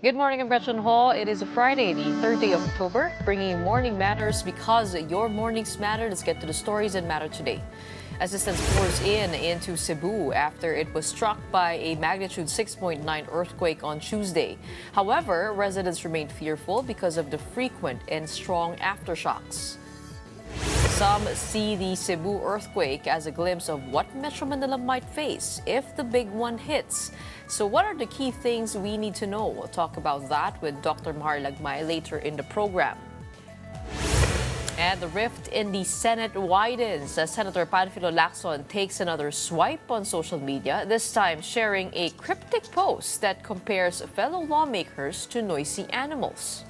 Good morning, Impression Hall. It is a Friday, the 3rd day of October, bringing morning matters because your mornings matter. Let's get to the stories that matter today. Assistance pours into Cebu after it was struck by a magnitude 6.9 earthquake on Tuesday. However, residents remain fearful because of the frequent and strong aftershocks. Some see the Cebu earthquake as a glimpse of what Metro Manila might face if the big one hits. So what are the key things we need to know? We'll talk about that with Dr. Mahar Lagmay later in the program. And the rift in the Senate widens as Senator Panfilo Lacson takes another swipe on social media, this time sharing a cryptic post that compares fellow lawmakers to noisy animals.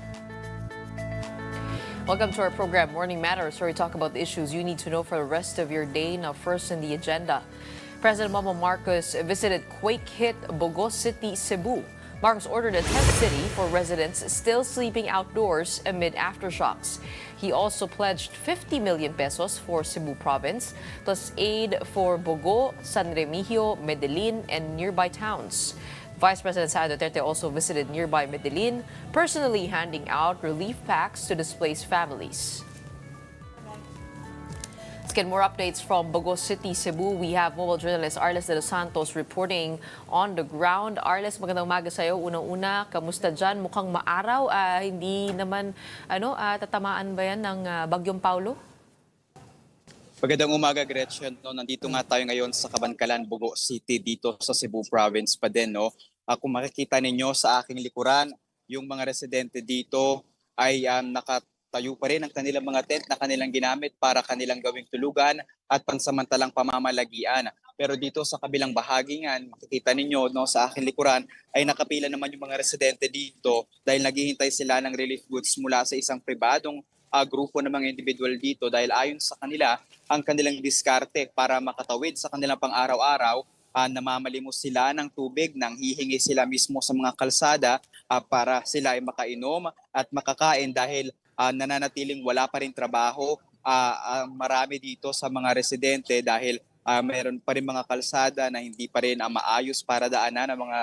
Welcome to our program, Morning Matters, where we talk about the issues you need to know for the rest of your day. Now, first in the agenda, President Bongbong Marcos visited quake-hit Bogo City, Cebu. Marcos ordered a test city for residents still sleeping outdoors amid aftershocks. He also pledged 50 million pesos for Cebu province, plus aid for Bogo, San Remigio, Medellin, and nearby towns. Vice President Sara Duterte also visited nearby Medellin, personally handing out relief packs to displaced families. Let's get more updates from Bogo City, Cebu. We have mobile journalist Arles de los Santos reporting on the ground. Arles, magandang umaga sa'yo. Unang-una, kamusta dyan? Mukhang maaraw. Hindi naman tatamaan ba yan ng Bagyong Paulo? Magandang umaga, Gretchen. No, nandito nga tayo ngayon sa Kabankalan, Bogo City, dito sa Cebu Province pa din. No? Kung makikita ninyo sa aking likuran, yung mga residente dito ay nakatayo pa rin ang kanilang mga tent na kanilang ginamit para kanilang gawing tulugan at pansamantalang pamamalagian. Pero dito sa kabilang bahagi nga, makikita ninyo no, sa aking likuran, ay nakapila naman yung mga residente dito dahil naghihintay sila ng relief goods mula sa isang pribadong grupo ng mga individual dito dahil ayon sa kanila, ang kanilang diskarte para makatawid sa kanilang pang-araw-araw, namamalimos sila ng tubig nang hihingi sila mismo sa mga kalsada para sila ay makainom at makakain dahil nananatiling wala pa rin trabaho. Marami dito sa mga residente dahil mayroon pa rin mga kalsada na hindi pa rin maayos para daanan ng mga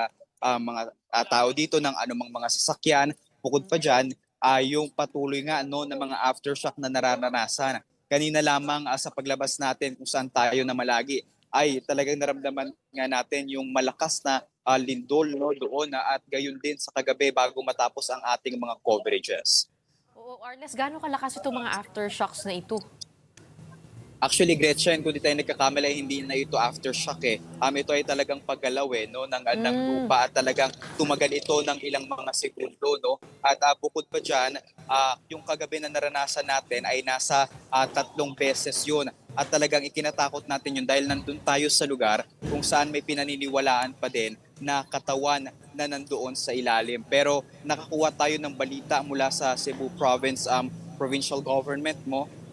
tao dito ng anumang mga sasakyan. Bukod pa dyan, yung patuloy nga ng mga aftershock na nararanasan. Kanina lamang sa paglabas natin kung saan tayo na malagi ay talagang naramdaman nga natin yung malakas na lindol doon at gayon din sa kagabi bago matapos ang ating mga coverages. Oo, Arles, gaano kalakas itong mga aftershocks na ito? Actually, Gretchen, kung di tayo nagkakamali, hindi na ito aftershock eh. Ito ay talagang paggalaw ng lupa at talagang tumagal ito ng ilang mga segundo. No? At bukod pa dyan, yung kagabi na naranasan natin ay nasa 3 beses yun. At talagang ikinatakot natin yun dahil nandun tayo sa lugar kung saan may pinaniniwalaan pa din na katawan na nandoon sa ilalim. Pero nakakuha tayo ng balita mula sa Cebu Province Provincial Government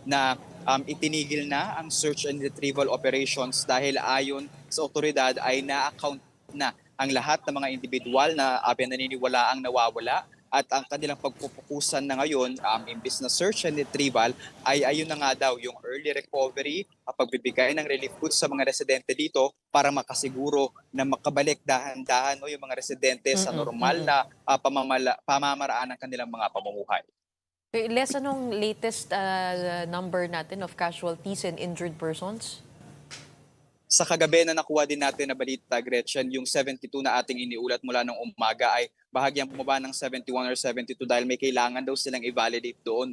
na itinigil na ang search and retrieval operations dahil ayon sa otoridad ay na-account na ang lahat ng mga individual na naniniwalaang nawawala at ang kanilang pagpupukusan na ngayon imbis na search and retrieval ay ayun na nga daw yung early recovery at pagbibigay ng relief goods sa mga residente dito para makasiguro na makabalik dahan-dahan yung mga residente sa normal na pamamaraan ng kanilang mga pamumuhay. Les, anong latest number natin of casualties and injured persons? Sa kagabi na nakuha din natin na balita, Gretchen, yung 72 na ating iniulat mula ng umaga ay bahagyang bumaba ng 71 or 72 dahil may kailangan daw silang i-validate doon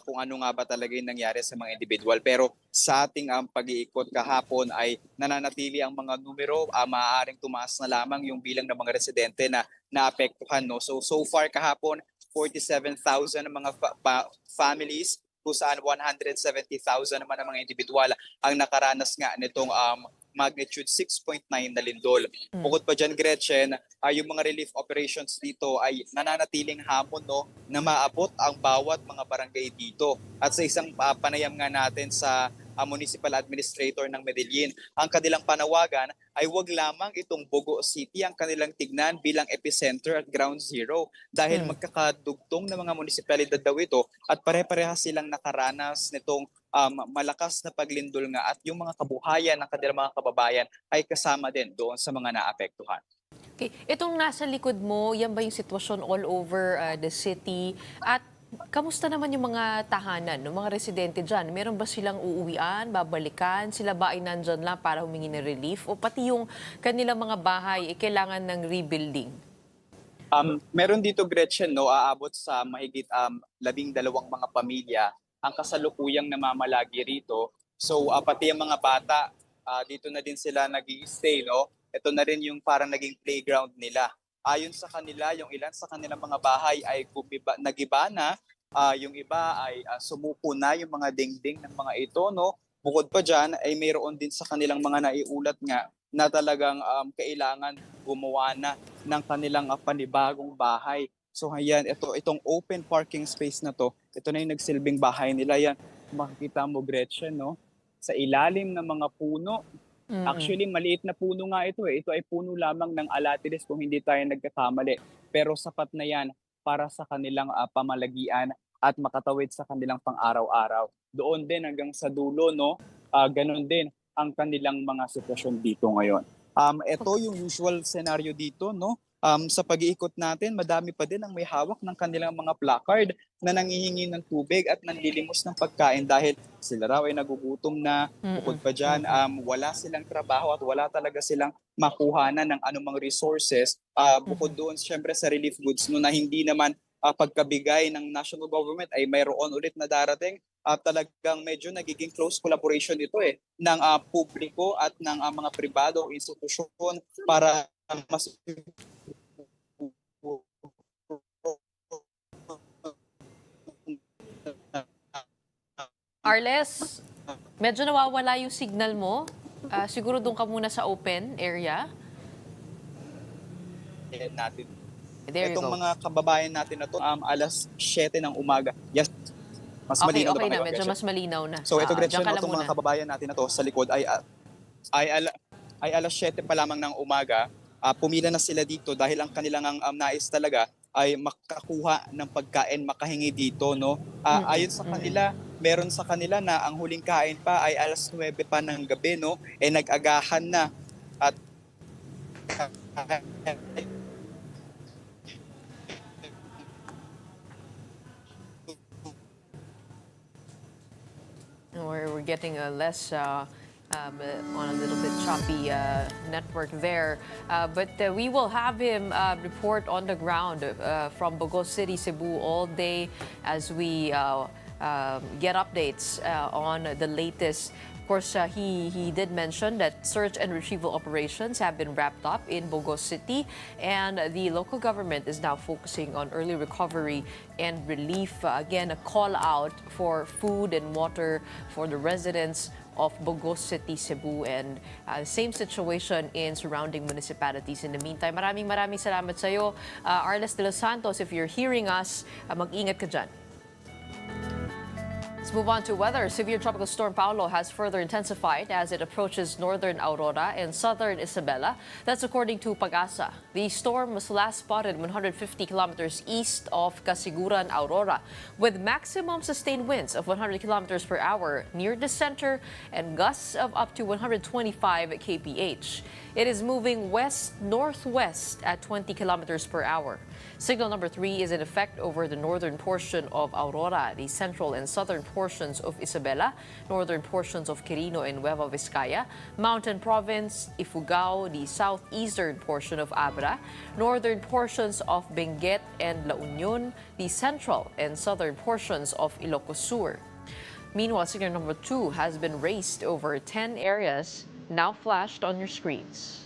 kung ano nga ba talaga yung nangyari sa mga individual. Pero sa ating pag-iikot kahapon ay nananatili ang mga numero, maaaring tumaas na lamang yung bilang ng mga residente na naapektuhan. So far kahapon, 47,000 ng mga families kung saan 170,000 naman ang mga individual ang nakaranas nga nitong magnitude 6.9 na lindol. Bukod pa dyan, Gretchen, yung mga relief operations dito ay nananatiling hamon na maabot ang bawat mga barangay dito. At sa isang panayam nga natin sa Municipal Administrator ng Medellin, ang kanilang panawagan ay wag lamang itong Bogo City ang kanilang tignan bilang epicenter at ground zero dahil magkakadugtong na mga munisipalidad daw ito at pare-parehas silang nakaranas nitong malakas na paglindol nga at yung mga kabuhayan ng kanilang mga kababayan ay kasama din doon sa mga naapektuhan. Okay. Itong nasa likod mo, yan ba yung sitwasyon all over the city? At kamusta naman yung mga tahanan, ng mga residente dyan? Meron ba silang uuwian, babalikan? Sila ba ay nandyan lang para humingi ng relief? O pati yung kanilang mga bahay, kailangan ng rebuilding? Meron dito, Gretchen, no, aabot sa mahigit 12 mga pamilya ang kasalukuyang namamalagi rito. So pati yung mga bata, dito na din sila nag-i-stay, no? Ito na rin yung parang naging playground nila. Ayon sa kanila, yung ilan sa kanilang mga bahay ay nagiba na, yung iba ay sumuko na yung mga dingding ng mga ito, no? Bukod pa dyan, ay mayroon din sa kanilang mga naiulat nga na talagang kailangan gumawa na ng kanilang panibagong bahay. So ayan, itong open parking space na to, ito na yung nagsilbing bahay nila. Yan, makikita mo, Gretchen, no? Sa ilalim ng mga puno. Actually, maliit na puno nga ito eh. Ito ay puno lamang ng alatides kung hindi tayo nagkakamali. Pero sapat na yan para sa kanilang pamalagian at makatawid sa kanilang pang-araw-araw. Doon din hanggang sa dulo, no? Ganon din ang kanilang mga sitwasyon dito ngayon. Ito yung usual scenario dito, no? Sa pag-iikot natin, madami pa din ang may hawak ng kanilang mga placard na nangihingi ng tubig at nanlilimos ng pagkain dahil sila raw ay nagugutom na. Bukod pa dyan, wala silang trabaho at wala talaga silang makuhanan ng anumang resources. Bukod doon, syempre sa relief goods, no, na hindi naman pagkabigay ng national government ay mayroon ulit na darating. Talagang medyo nagiging close collaboration ito ng publiko at ng mga pribado o institusyon para mas Arles, medyo nawawala yung signal mo. Siguro doon ka muna sa open area. natin. There you Itong go. mga kababayan natin na to, alas 7 ng umaga. Yes, mas Okay, malinaw okay ba na. kayo, Medyo Gretchen? mas malinaw na. So ito, Gretchen, Diyan ka lang itong muna. mga kababayan natin na to sa likod ay alas 7 pa lamang ng umaga. Pumila na sila dito dahil ang kanilang nais talaga ay makakuha ng pagkain, makahingi dito, no? Ayon sa kanila, meron sa kanila na ang huling kain pa ay alas 9 pa ng gabi, no? Nag-agahan na at We're getting a less on a little bit choppy network there. But we will have him report on the ground from Bogos City, Cebu all day as we get updates on the latest. Of course, he did mention that search and retrieval operations have been wrapped up in Bogos City, and the local government is now focusing on early recovery and relief. Again, a call out for food and water for the residents of Bogos City, Cebu, and same situation in surrounding municipalities. In the meantime, maraming salamat sa iyo, Arles de los Santos. If you're hearing us, mag-ingat ka dyan. Let's move on to weather. Severe tropical storm Paolo has further intensified as it approaches northern Aurora and southern Isabela. That's according to Pag-asa. The storm was last spotted 150 kilometers east of Casiguran, Aurora, with maximum sustained winds of 100 kilometers per hour near the center and gusts of up to 125 kph. It is moving west-northwest at 20 kilometers per hour. Signal number 3 is in effect over the northern portion of Aurora, the central and southern portions of Isabela, northern portions of Quirino and Nueva Vizcaya, Mountain Province, Ifugao, the southeastern portion of Abra, northern portions of Benguet and La Union, the central and southern portions of Ilocos Sur. Meanwhile, signal number 2 has been raised over 10 areas, now flashed on your screens.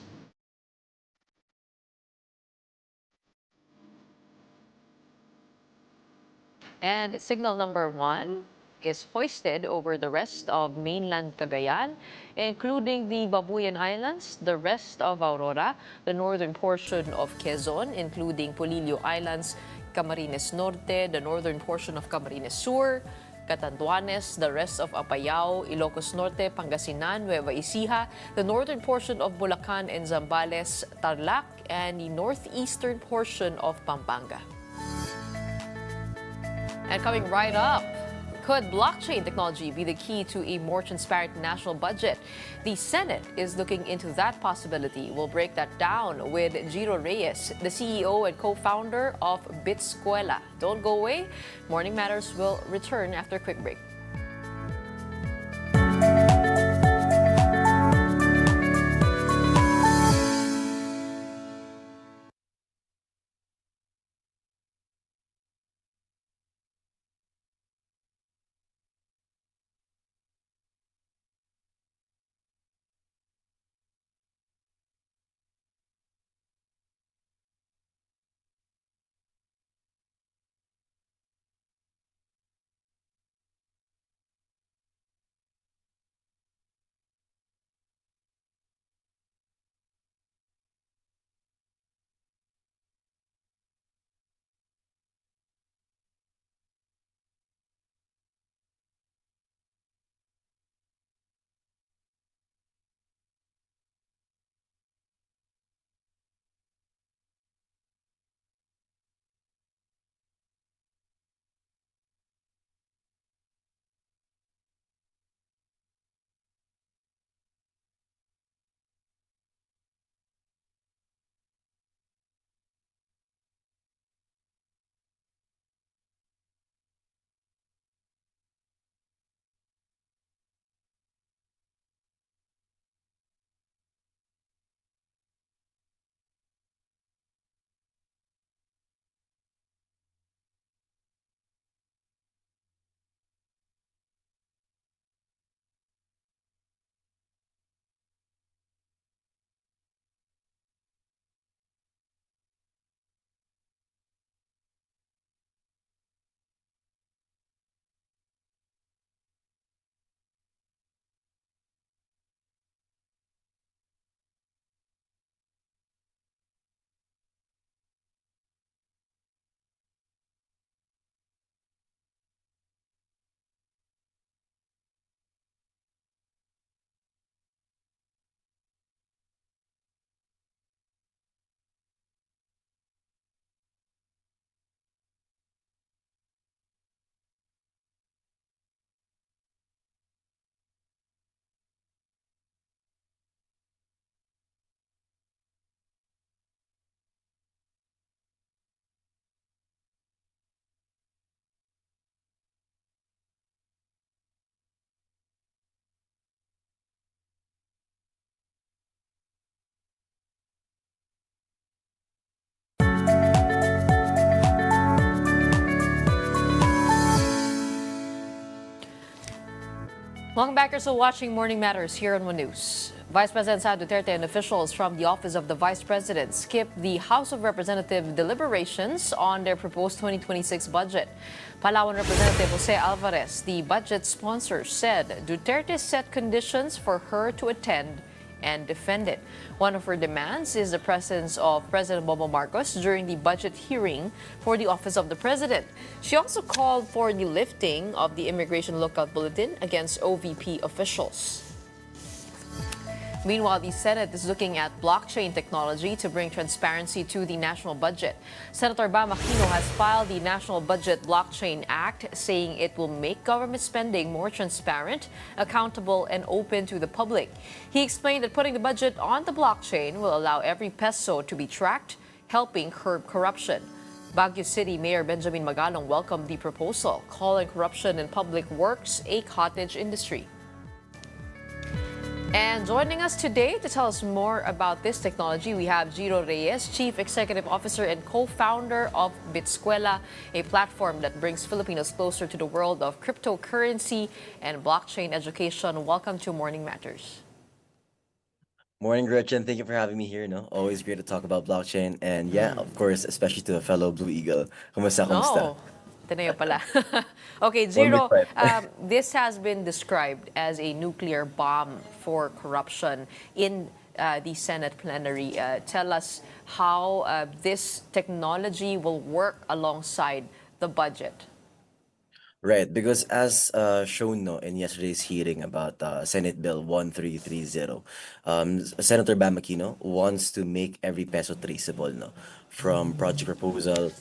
And signal number 1 is hoisted over the rest of mainland Cagayan, including the Babuyan Islands, the rest of Aurora, the northern portion of Quezon, including Polillo Islands, Camarines Norte, the northern portion of Camarines Sur, Catanduanes, the rest of Apayao, Ilocos Norte, Pangasinan, Nueva Ecija, the northern portion of Bulacan and Zambales, Tarlac, and the northeastern portion of Pampanga. And coming right up, Could blockchain technology be the key to a more transparent national budget? The Senate is looking into that possibility. We'll break that down with Giro Reyes, the CEO and co-founder of Bitsquela. Don't go away. Morning Matters will return after a quick break. Welcome back. You're still watching Morning Matters here on One News. Vice President Sara Duterte and officials from the Office of the Vice President skipped the House of Representatives deliberations on their proposed 2026 budget. Palawan Representative Jose Alvarez, the budget sponsor, said Duterte set conditions for her to attend and defend it. One of her demands is the presence of President Bongbong Marcos during the budget hearing for the Office of the President. She also called for the lifting of the Immigration Lookout Bulletin against OVP officials. Meanwhile, the Senate is looking at blockchain technology to bring transparency to the national budget. Senator Bam Aquino has filed the National Budget Blockchain Act, saying it will make government spending more transparent, accountable, and open to the public. He explained that putting the budget on the blockchain will allow every peso to be tracked, helping curb corruption. Baguio City Mayor Benjamin Magalong welcomed the proposal, calling corruption in public works a cottage industry. And joining us today to tell us more about this technology, we have Giro Reyes, Chief Executive Officer and co-founder of Bitsquela, a platform that brings Filipinos closer to the world of cryptocurrency and blockchain education. Welcome to Morning Matters. Morning, Gretchen. Thank you for having me here. No, always great to talk about blockchain, and yeah, of course, especially to a fellow Blue Eagle. Kumusta, kumusta? Oh, Tineo pala. Okay, One big Giro, fight. this has been described as a nuclear bomb for corruption in the Senate plenary. Tell us how this technology will work alongside the budget. Right, because as shown no in yesterday's hearing about Senate Bill 1330, Senator Bam Aquino wants to make every peso traceable, no, from project proposal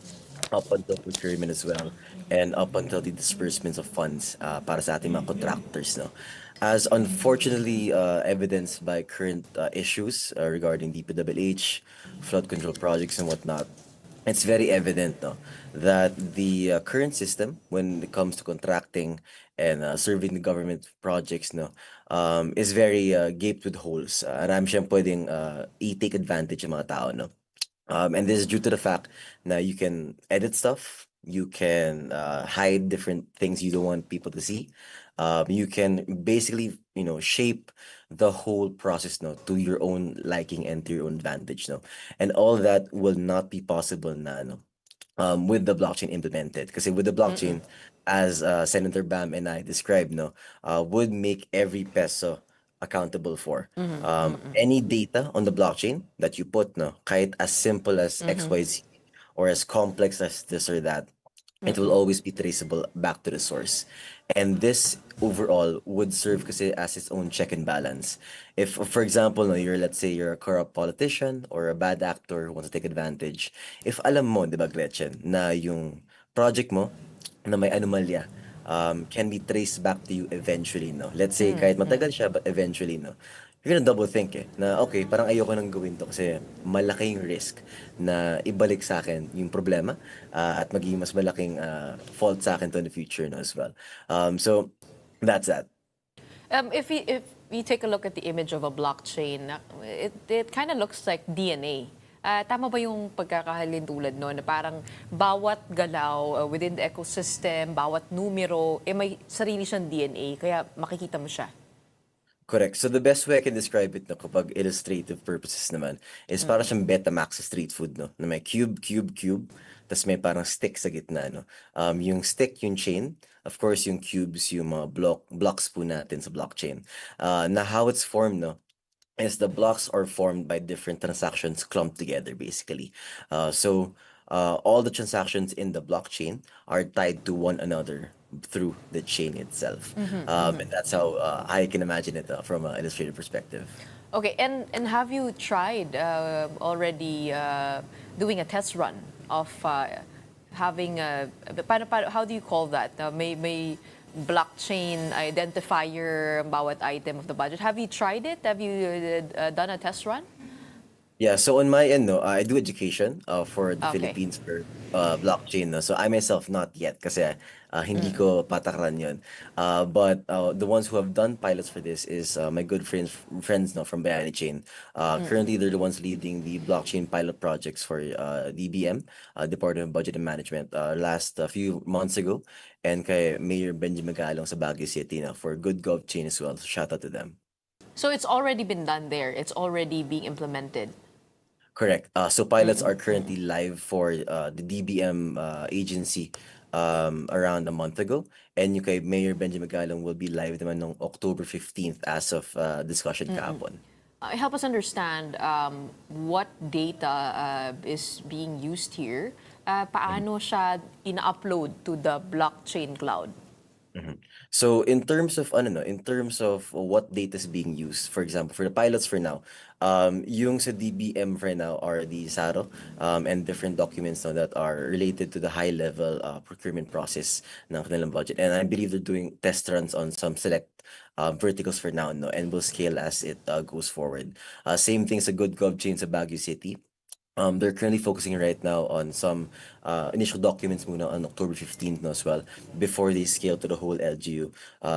up until procurement as well, and up until the disbursements of funds para sa ating mga contractors, no? As unfortunately evidenced by current issues regarding DPWH, flood control projects and whatnot, it's very evident, no, that the current system when it comes to contracting and serving the government projects, no, is very gaped with holes. And I'm sure pwedeng i-take advantage ng mga tao, no. And this is due to the fact that you can edit stuff, you can hide different things you don't want people to see. You can basically, shape the whole process, no, to your own liking and to your own advantage, no. And all that will not be possible na, no, with the blockchain implemented. Because with the blockchain, as Senator Bam and I described, no, would make every peso accountable for. Any data on the blockchain that you put, no, kahit as simple as XYZ or as complex as this or that, it will always be traceable back to the source. And this overall would serve kasi as its own check and balance. If, for example, no, let's say you're a corrupt politician or a bad actor who wants to take advantage, if alam mo, di ba, Gretchen, na yung project mo na may anomalya can be traced back to you eventually, no? Let's say kahit matagal siya, but eventually, no? You're gonna double think na okay, parang ayoko nang gawin to kasi malaki yung risk na ibalik sa akin yung problema at magiging mas malaking fault sa akin to in the future, no, as well. So that's that. If we take a look at the image of a blockchain, it kind of looks like DNA. Tama ba yung pagkakahalin tulad no, na parang bawat galaw within the ecosystem, bawat numero, may sarili siyang DNA, kaya makikita mo siya? Correct. So the best way I can describe it, no, kapag illustrative purposes naman, is para siyang Betamax sa street food, no? Na may cube, cube, cube, tas may parang stick sa gitna, no? Yung stick, yung chain, of course, yung cubes, yung mga blocks po natin sa blockchain. Na how it's formed, no, is the blocks are formed by different transactions clumped together, basically. All the transactions in the blockchain are tied to one another through the chain itself. And that's how I can imagine it from an illustrative perspective. Okay, and have you tried already doing a test run of having a, how do you call that? May blockchain identifier ang bawat item of the budget. Have you tried it? Have you done a test run? Yeah, so on my end, no, I do education for the Okay. Philippines for blockchain, no. So I myself not yet kasi hindi ko patakaran yun. But the ones who have done pilots for this is my good friends no from Bayani Chain. Currently, they're the ones leading the blockchain pilot projects for DBM, Department of Budget and Management, last few months ago, and kay Mayor Benjamin Galong sa Baguio City, no, for Good Gov Chain as well. So shout out to them. So it's already been done there. It's already being implemented. Correct. So pilots are currently live for the DBM agency around a month ago. And yung kay Mayor Benjamin Galong will be live naman on October 15th as of discussion kahapon. Help us understand what data is being used here. Paano siya ina-upload to the blockchain cloud? So in terms of in terms of what data is being used, for example, for the pilots for now, yung sa DBM for now are the SARO and different documents no, that are related to the high level procurement process ng kanilang budget. And I believe they're doing test runs on some select verticals for now, no, and will scale as it goes forward. Same thing sa Good Gov Chain sa Baguio City. They're currently focusing right now on some initial documents muna on October 15th no, as well before they scale to the whole LGU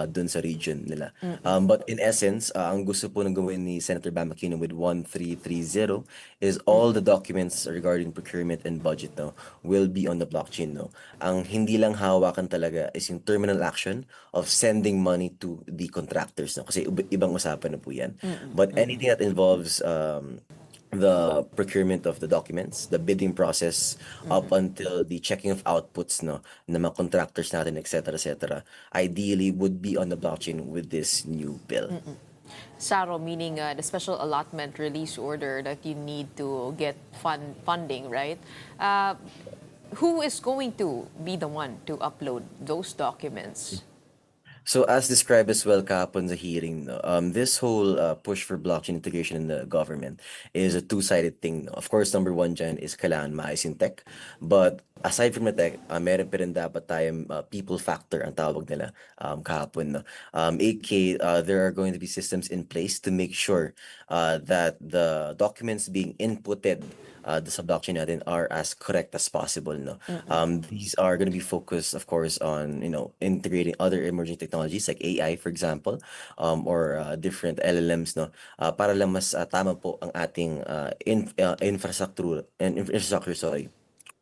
dun sa region nila. But in essence, ang gusto po nang gawin ni Senator Bam Aquino with 1330 is all the documents regarding procurement and budget no, will be on the blockchain. No? Ang hindi lang hawakan talaga is yung terminal action of sending money to the contractors. No? Kasi ibang usapan na po yan. But anything that involves the procurement of the documents, the bidding process, up until the checking of outputs, no, ng mga contractors natin, etc., ideally would be on the blockchain with this new bill. SARO, meaning the special allotment release order that you need to get funding, right? Who is going to be the one to upload those documents? So as described as well kahapon sa hearing, no, this whole push for blockchain integration in the government is a two-sided thing. No? Of course, number one dyan is kailangan maayos yung tech, but aside from the tech, meron pa rin dapat tayong people factor ang tawag nila kahapon. No? AK, there are going to be systems in place to make sure that the documents being inputted sa blockchain natin are as correct as possible. No? These are going to be focused, of course, on integrating other emerging technologies like AI, for example, or different LLMs, no? Para lang mas tama po ang ating infrastructure, sorry,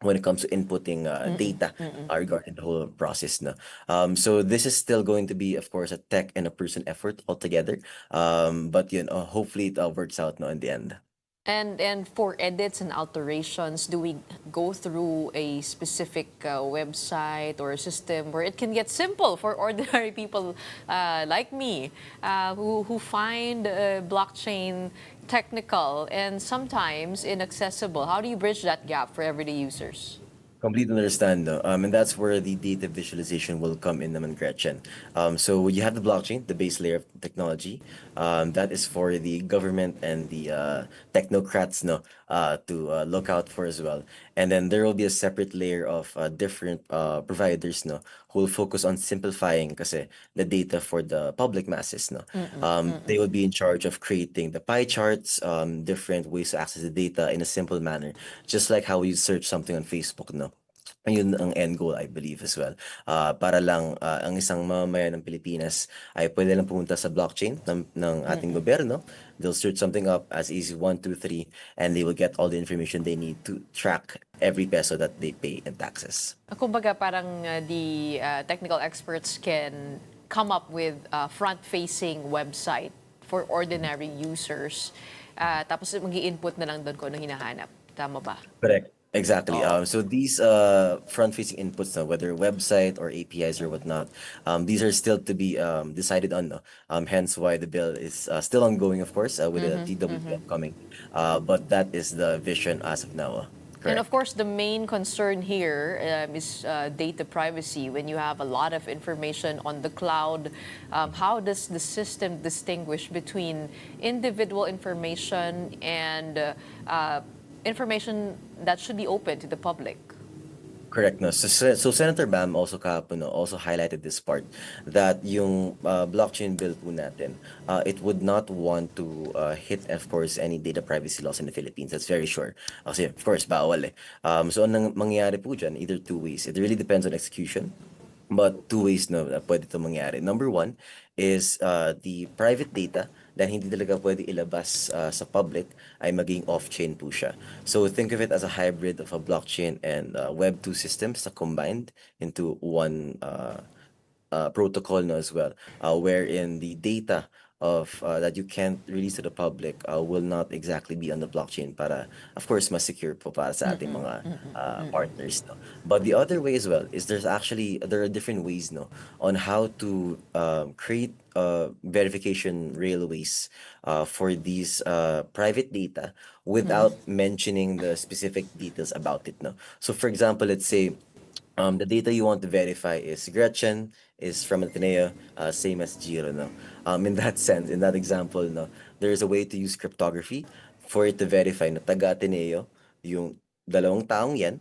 when it comes to inputting data regarding the whole process. No? So this is still going to be, of course, a tech and a person effort altogether. But hopefully it works out no, in the end. And for edits and alterations, do we go through a specific website or a system where it can get simple for ordinary people like me who find blockchain technical and sometimes inaccessible? How do you bridge that gap for everyday users? Completely understand, no? And that's where the data visualization will come in naman, Gretchen. So you have the blockchain, the base layer of technology. That is for the government and the technocrats, no, to look out for as well. And then there will be a separate layer of different providers, no, who will focus on simplifying kasi the data for the public masses, no. They will be in charge of creating the pie charts, different ways to access the data in a simple manner, just like how you search something on Facebook, no. Yun ang end goal, I believe, as well. Para lang ang isang mamamayan ng Pilipinas ay pwede lang pumunta sa blockchain ng ating gobyerno. They'll search something up as easy 1, 2, 3, and they will get all the information they need to track every peso that they pay in taxes. Kumbaga parang the technical experts can come up with a front-facing website for ordinary users. Tapos mag-i-input na lang doon kung ano hinahanap. Tama ba? Correct. Exactly. Oo. So these front-facing inputs, whether website or APIs or whatnot, these are still to be decided on. No? Hence why the bill is still ongoing, of course, with the TWP upcoming. But that is the vision as of now. And Correct. of course, the main concern here is data privacy. When you have a lot of information on the cloud, how does the system distinguish between individual information and information that should be open to the public? Correct. No? So Senator Bam also kahapon also highlighted this part that yung blockchain bill po natin, it would not want to hit, of course, any data privacy laws in the Philippines. That's very sure. Kasi, of course, bawal eh. So anong mangyayari po dyan, either two ways. It really depends on execution. But two ways no, na pwede ito mangyari. Number one is the private data na hindi talaga pwede ilabas sa public ay maging off-chain po siya. So think of it as a hybrid of a blockchain and Web 2 systems na combined into one protocol no, as well, wherein the data of that you can't release to the public will not exactly be on the blockchain para, of course, mas secure po para sa ating mga partners. No? But the other way as well is there are different ways no, on how to create verification railways for these private data without mentioning the specific details about it. No? So for example, let's say the data you want to verify is Gretchen is from Ateneo, same as Giro. No? In that sense, in that example, no, there is a way to use cryptography for it to verify na taga Ateneo yung dalawang taong yan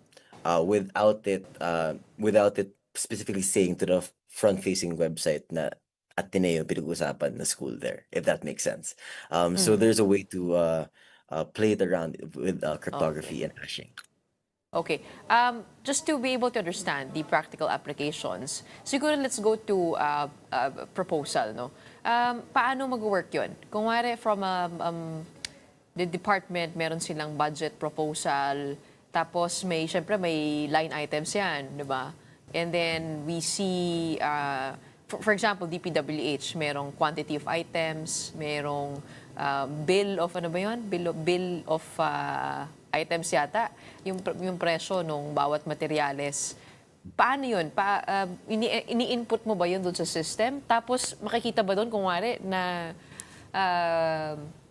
without it specifically saying to the front-facing website na Ateneo pinag-usapan na school there, if that makes sense. So there's a way to play it around with cryptography and hashing. Okay. Just to be able to understand the practical applications, siguro let's go to proposal, no? Paano mag-work yun? Kung wari from the department, meron silang budget proposal, tapos syempre may line items yan, di ba? And then we see, for example, DPWH, merong quantity of items, merong bill of, ano ba yun? Bill of items yata, yung presyo ng bawat materyales. Paano yun? Ini-input mo ba yun doon sa system? Tapos makikita ba doon kung wari na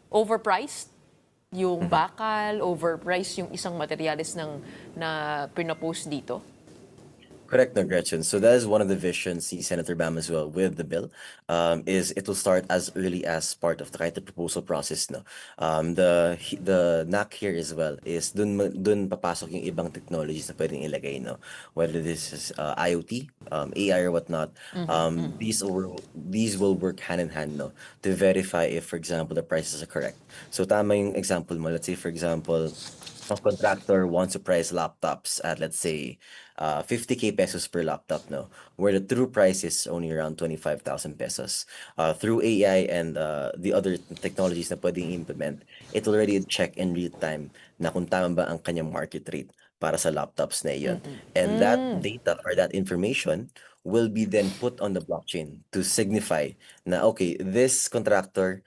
overpriced yung bakal, overpriced yung isang materyales na pinapost dito? Correct, no, Gretchen. So that is one of the visions see Senator Bam as well with the bill. Is it will start as early as part of the kahit the proposal process, no. The knack here as well is dun papasok yung ibang technologies na pwedeng ilagay, no. Whether this is IoT, AI or whatnot. These will work hand in hand, no, to verify if, for example, the prices are correct. So tama yung example mo. Let's say, for example, a contractor wants to price laptops at, let's say, 50K pesos per laptop, no, where the true price is only around 25,000 pesos. Through AI and the other technologies na pwedeng implement, it already check in real time na kung tama ba ang kanyang market rate para sa laptops na iyon. And that data or that information will be then put on the blockchain to signify na, okay, this contractor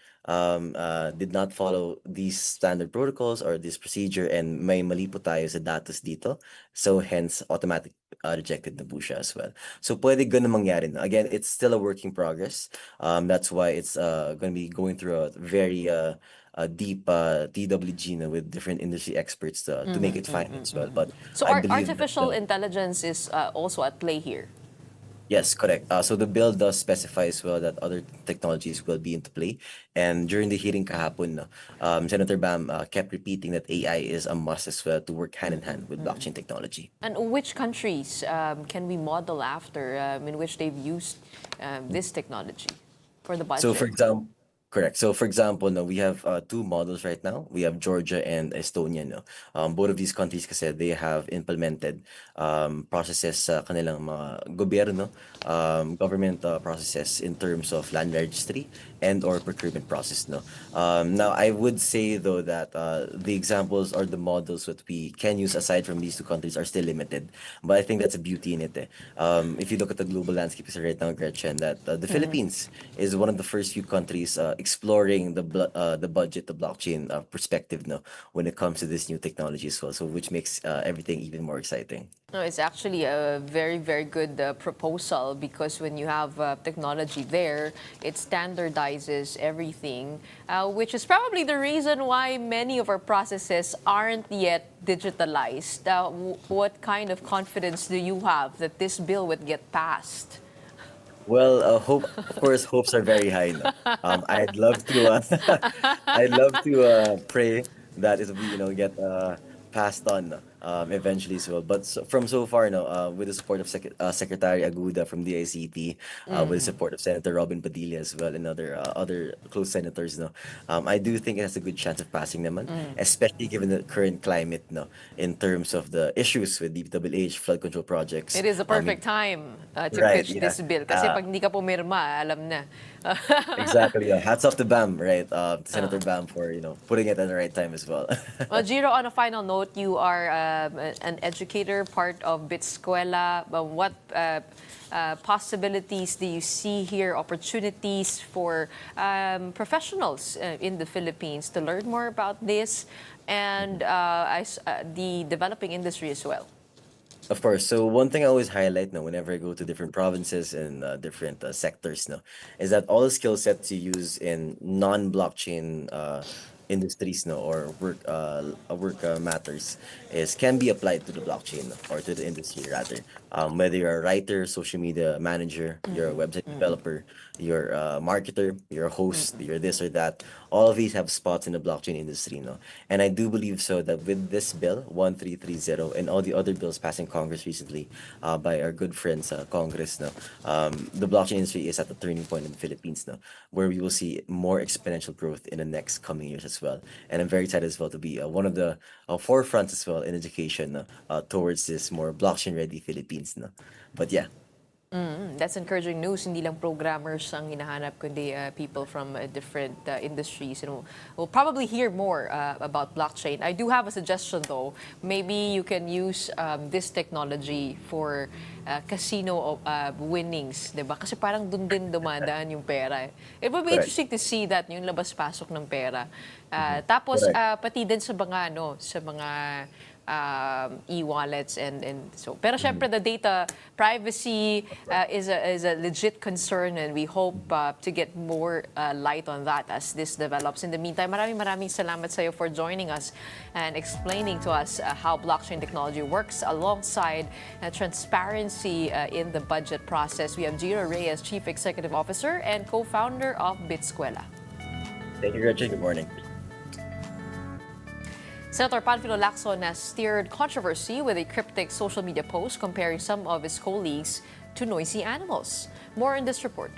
did not follow these standard protocols or this procedure and may mali po tayo sa datos dito. So hence, automatic rejected na po siya as well. So pwede ganun mangyari na. Again, it's still a work in progress. That's why it's going to be going through a very deep TWG na with different industry experts to make it final as well. But So I believe that artificial intelligence is also at play here. yes, correct. So the bill does specify as well that other technologies will be into play. And during the hearing kahapon, no, Senator Bam kept repeating that AI is a must as well to work hand in hand with blockchain technology. And which countries can we model after in which they've used this technology for the budget? So for example, correct. So for example, no, we have two models right now. We have Georgia and Estonia. No, both of these countries kasi they have implemented processes sa kanilang mga gobyerno, government processes in terms of land registry and or procurement process. No, now I would say though that the examples or the models that we can use aside from these two countries are still limited. But I think that's a beauty in it. If you look at the global landscape right now, Gretchen, that the Philippines is one of the first few countries exploring the budget, the blockchain perspective, no, when it comes to this new technology as well. So which makes everything even more exciting. No, it's actually a very, very good proposal because when you have technology there, it standardizes everything, which is probably the reason why many of our processes aren't yet digitalized. What kind of confidence do you have that this bill would get passed? Well, of course, hopes are very high. No? I'd love to, I'd love to pray that it will be, get passed on eventually as well. But from so far, no, with the support of Secretary Aguda from the ICT, with the support of Senator Robin Padilla as well, and other close senators, no, I do think it has a good chance of passing naman, especially given the current climate, no, in terms of the issues with DPWH flood control projects. It is a perfect time to right, pitch yeah. this bill. Kasi pag hindi ka pumirma, alam na. Exactly. Yeah. Hats off to Bam, right? To Senator Bam for putting it at the right time as well. Well, Jiro, on a final note, you are an educator, part of Bitskwela. What possibilities do you see here, opportunities for professionals in the Philippines to learn more about this and the developing industry as well? Of course. So one thing I always highlight now whenever I go to different provinces and different sectors now is that all the skill sets you use in non-blockchain industries no or work matters is can be applied to the blockchain or to the industry rather. Whether you're a writer, social media manager, you're a website developer, you're a marketer, you're a host, you're this or that. All of these have spots in the blockchain industry, no. And I do believe so that with this bill 1330 and all the other bills passing Congress recently by our good friends Congress, no, the blockchain industry is at a turning point in the Philippines, no, where we will see more exponential growth in the next coming years as well. And I'm very excited as well to be one of the forefronts as well in education towards this more blockchain-ready Philippines, no. But yeah. That's encouraging news. Hindi lang programmers ang hinahanap, kundi people from different industries. And we'll probably hear more about blockchain. I do have a suggestion though. Maybe you can use this technology for casino winnings, di ba? Kasi parang dun din dumadaan yung pera. It would be Correct. interesting to see that, yung labas-pasok ng pera. Tapos Correct. pati din sa mga e-wallets and so. Pero syempre, the data privacy is a legit concern, and we hope to get more light on that as this develops. In the meantime, maraming salamat sa iyo for joining us and explaining to us how blockchain technology works alongside transparency in the budget process. We have Giro Reyes, Chief Executive Officer and co-founder of Bitsquela. Thank you, Gretchen. Good morning. Senator Panfilo Lacson has stirred controversy with a cryptic social media post comparing some of his colleagues to noisy animals. More in this report.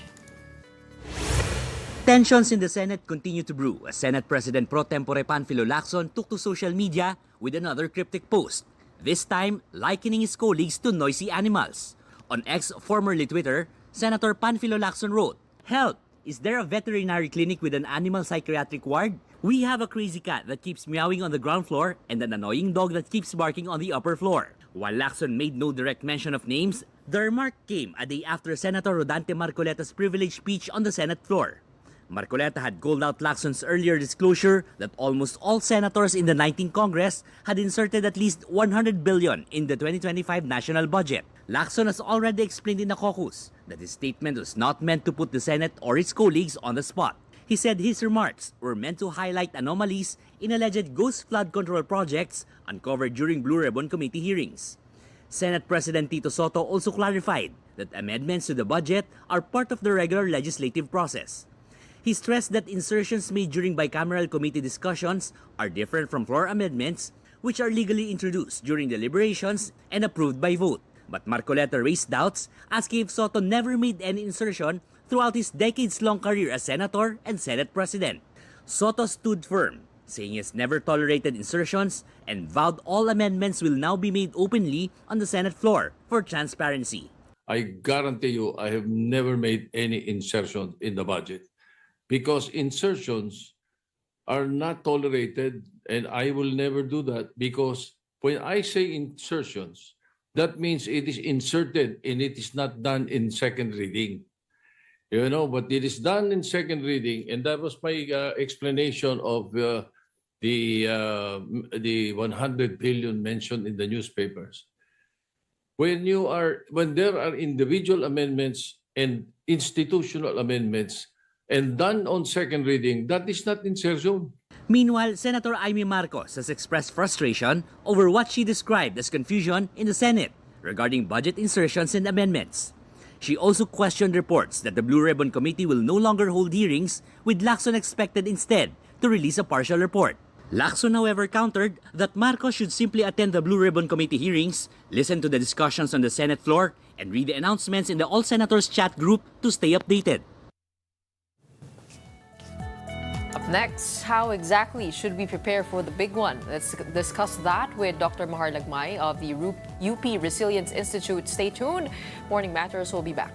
Tensions in the Senate continue to brew as Senate President pro tempore Panfilo Lacson took to social media with another cryptic post, this time likening his colleagues to noisy animals. On X, formerly Twitter, Senator Panfilo Lacson wrote, "Help! Is there a veterinary clinic with an animal psychiatric ward? We have a crazy cat that keeps meowing on the ground floor and an annoying dog that keeps barking on the upper floor." While Lacson made no direct mention of names, the remark came a day after Senator Rodante Marcoleta's privileged speech on the Senate floor. Marcoleta had called out Lacson's earlier disclosure that almost all senators in the 19th Congress had inserted at least 100 billion in the 2025 national budget. Lacson has already explained in the caucus that his statement was not meant to put the Senate or his colleagues on the spot. He said his remarks were meant to highlight anomalies in alleged ghost flood control projects uncovered during Blue Ribbon Committee hearings. Senate President Tito Soto also clarified that amendments to the budget are part of the regular legislative process. He stressed that insertions made during bicameral committee discussions are different from floor amendments, which are legally introduced during deliberations and approved by vote. But Marcoleta raised doubts, asking if Soto never made any insertion throughout his decades-long career as senator and Senate President. Soto stood firm, saying he has never tolerated insertions and vowed all amendments will now be made openly on the Senate floor for transparency. I guarantee you I have never made any insertion in the budget because insertions are not tolerated, and I will never do that because when I say insertions, that means it is inserted and it is not done in second reading. You know, but it is done in second reading, and that was my explanation of the 100 billion mentioned in the newspapers. When there are individual amendments and institutional amendments and done on second reading, that is not insertion. Meanwhile, Senator Amy Marcos has expressed frustration over what she described as confusion in the Senate regarding budget insertions and amendments. She also questioned reports that the Blue Ribbon Committee will no longer hold hearings, with Lacson expected instead to release a partial report. Lacson, however, countered that Marcos should simply attend the Blue Ribbon Committee hearings, listen to the discussions on the Senate floor, and read the announcements in the All Senators chat group to stay updated. Up next, how exactly should we prepare for the big one? Let's discuss that with Dr. Mahar Lagmay of the UP Resilience Institute. Stay tuned. Morning Matters will be back.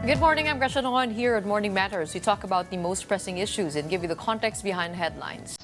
Good morning, I'm Gretchen Noon here at Morning Matters. We talk about the most pressing issues and give you the context behind headlines.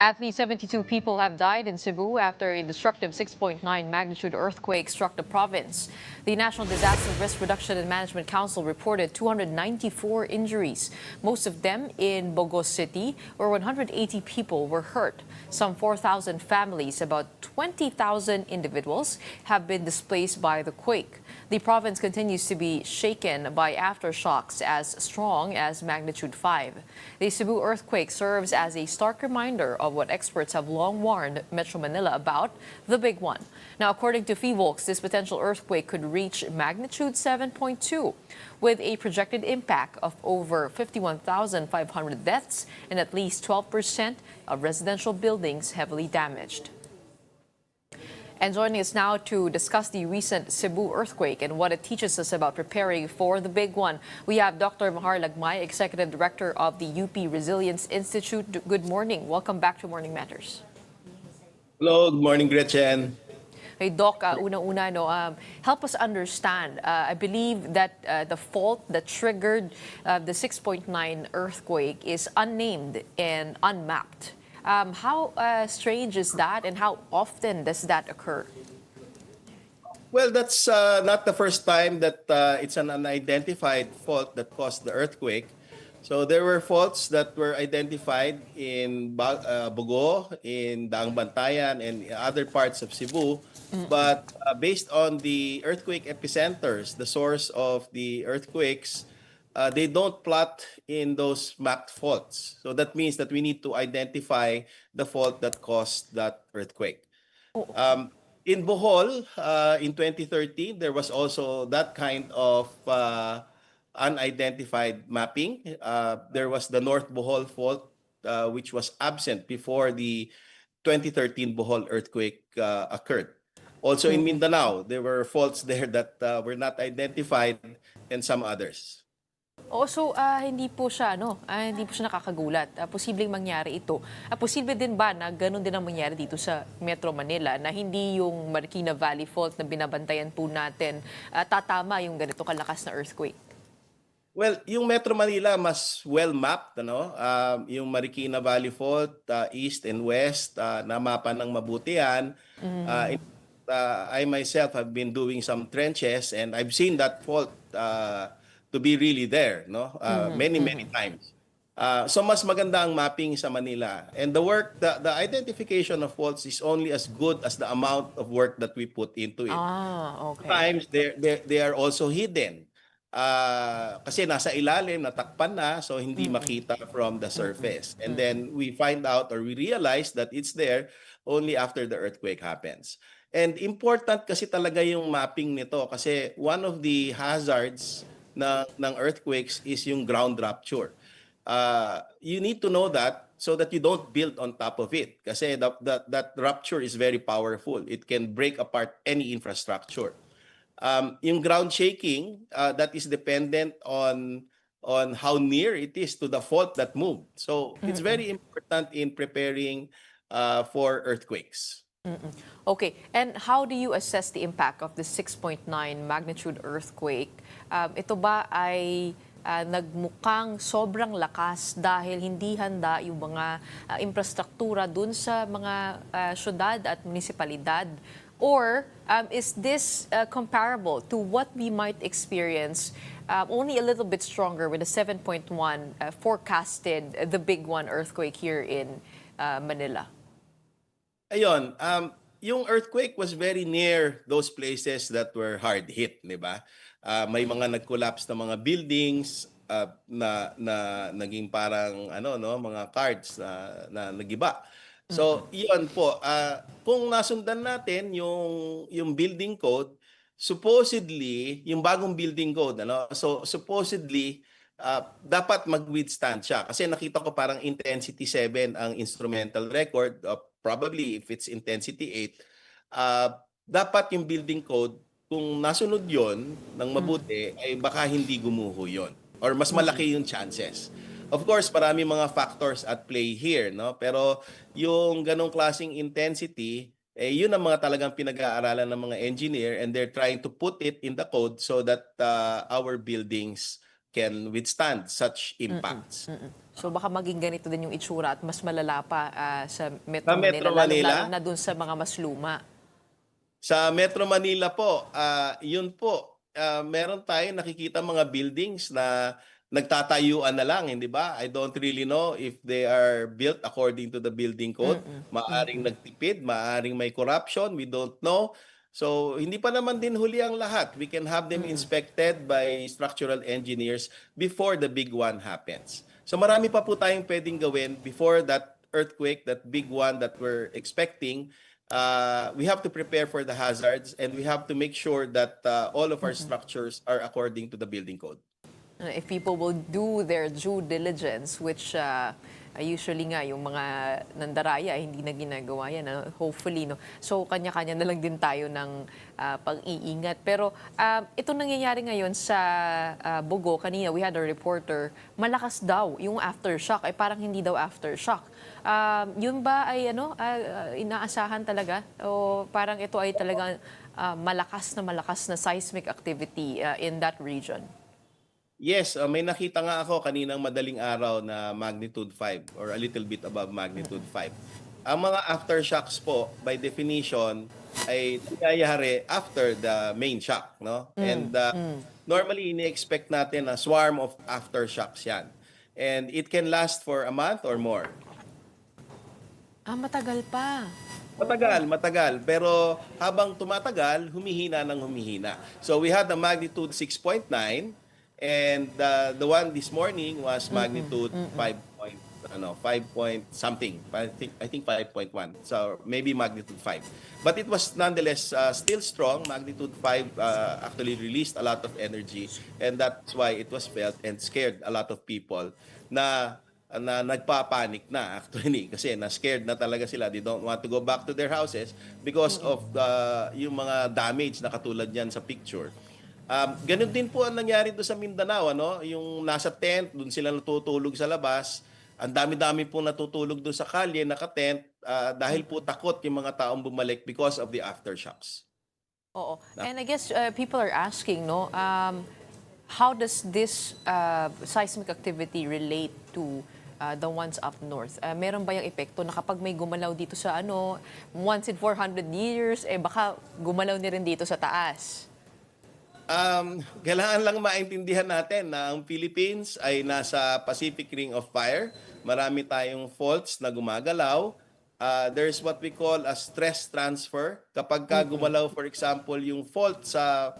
At least 72 people have died in Cebu after a destructive 6.9 magnitude earthquake struck the province. The National Disaster Risk Reduction and Management Council reported 294 injuries, most of them in Bogos City, where 180 people were hurt. Some 4,000 families, about 20,000 individuals, have been displaced by the quake. The province continues to be shaken by aftershocks as strong as magnitude 5. The Cebu earthquake serves as a stark reminder of what experts have long warned Metro Manila about, the big one. Now, according to FIVOLX, this potential earthquake could reach magnitude 7.2, with a projected impact of over 51,500 deaths and at least 12% of residential buildings heavily damaged. And joining us now to discuss the recent Cebu earthquake and what it teaches us about preparing for the big one, we have Dr. Mahar Lagmay, Executive Director of the UP Resilience Institute. Good morning. Welcome back to Morning Matters. Hello, good morning, Gretchen. Hey, Doc, una-una, no, help us understand. I believe that the fault that triggered the 6.9 earthquake is unnamed and unmapped. How strange is that, and how often does that occur? Well, that's not the first time that it's an unidentified fault that caused the earthquake. So there were faults that were identified in Bogo, in Daang Bantayan, and other parts of Cebu. But based on the earthquake epicenters, the source of the earthquakes, they don't plot in those mapped faults. So that means that we need to identify the fault that caused that earthquake. In Bohol, in 2013, there was also that kind of unidentified mapping. There was the North Bohol fault, which was absent before the 2013 Bohol earthquake occurred. Also in Mindanao, there were faults there that were not identified, and some others. So hindi po siya hindi po siya nakakagulat. Posibleng mangyari ito. Posible din ba na ganun din ang mangyari dito sa Metro Manila, na hindi yung Marikina Valley Fault na binabantayan po natin tatama yung ganito kalakas na earthquake? Well, yung Metro Manila mas well mapped, yung Marikina Valley Fault, east and west, namapan ng mabuti yan. I myself have been doing some trenches, and I've seen that fault to be really there, many times. So mas maganda ang mapping sa Manila. And the identification of faults is only as good as the amount of work that we put into it. Okay. Sometimes they are also hidden. Kasi nasa ilalim, natakpan na, so hindi makita from the surface. And then we find out, or we realize that it's there only after the earthquake happens. And important kasi talaga yung mapping nito, kasi one of the hazards ng earthquakes is yung ground rupture. You need to know that so that you don't build on top of it. Kasi that rupture is very powerful. It can break apart any infrastructure. Yung ground shaking, that is dependent on how near it is to the fault that moved. So it's very important in preparing for earthquakes. Okay, and how do you assess the impact of the 6.9 magnitude earthquake? Ito ba ay nagmukhang sobrang lakas dahil hindi handa yung mga infrastruktura dun sa mga syudad at munisipalidad? Or is this comparable to what we might experience, only a little bit stronger with the 7.1 forecasted, the big one earthquake here in Manila? Ayun, yung earthquake was very near those places that were hard hit, di ba? May mga nag-collapse na mga buildings na naging parang mga cards na nagiba. So, iyon po, kung nasundan natin yung building code, supposedly yung bagong building code, so supposedly dapat mag-withstand siya. Kasi nakita ko parang intensity 7 ang instrumental record. Probably if it's intensity 8, dapat yung building code, kung nasunod yon ng mabuti, ay baka hindi gumuho yon or mas malaki yung chances. Of course, marami mga factors at play here, no? Pero yung ganong klaseng intensity, yun ang mga talagang pinag-aaralan ng mga engineer, and they're trying to put it in the code so that our buildings can withstand such impacts. So baka maging ganito din yung itsura at mas malala pa sa Sa Metro Metro Manila, Manila? lalo na dun sa mga mas luma. Sa Metro Manila po, yun po, meron tayong nakikita mga buildings na nagtatayuan na lang, hindi ba? I don't really know if they are built according to the building code. Maaring nagtipid, maaring may corruption, we don't know. So, hindi pa naman din huli ang lahat. We can have them inspected by structural engineers before the big one happens. So, marami pa po tayong pwedeng gawin before that earthquake, that big one that we're expecting. We have to prepare for the hazards, and we have to make sure that all of our structures are according to the building code. If people will do their due diligence, which usually nga yung mga nandaraya hindi na ginagawa yan, hopefully, no. So kanya-kanya na lang din tayo ng pag-iingat. Pero ito nangyayari ngayon sa Bogo. Kanina we had a reporter, malakas daw yung aftershock, ay parang hindi daw aftershock. Yun ba ay inaasahan talaga, o parang ito ay talagang malakas na seismic activity in that region? Yes, may nakita nga ako kaninang madaling araw na magnitude 5 or a little bit above magnitude 5. Ang mga aftershocks po, by definition, ay nangyayari after the main shock, no? And normally, ini-expect natin na swarm of aftershocks yan. And it can last for a month or more. Matagal pa. Matagal. Pero habang tumatagal, humihina ng humihina. So we had a magnitude 6.9, and the one this morning was magnitude 5 point something. I think 5.1. So maybe magnitude 5. But it was nonetheless still strong. Magnitude 5 actually released a lot of energy, and that's why it was felt and scared a lot of people na nagpapanik na actually, kasi na-scared na talaga sila. They don't want to go back to their houses because of yung mga damage na katulad yan sa picture. Ganun din po ang nangyari doon sa Mindanao, ano? Yung nasa tent, doon sila natutulog sa labas. Ang dami-dami po natutulog doon sa kalye, naka-tent, dahil po takot yung mga taong bumalik because of the aftershocks. Oo. And I guess people are asking, no, how does this seismic activity relate to the ones up north? Meron ba yung epekto na kapag may gumalaw dito sa once in 400 years, baka gumalaw ni rin dito sa taas? Kailangan lang maintindihan natin na ang Philippines ay nasa Pacific Ring of Fire. Marami tayong faults na gumagalaw. There's what we call a stress transfer. Kapag gumalaw, for example, yung fault sa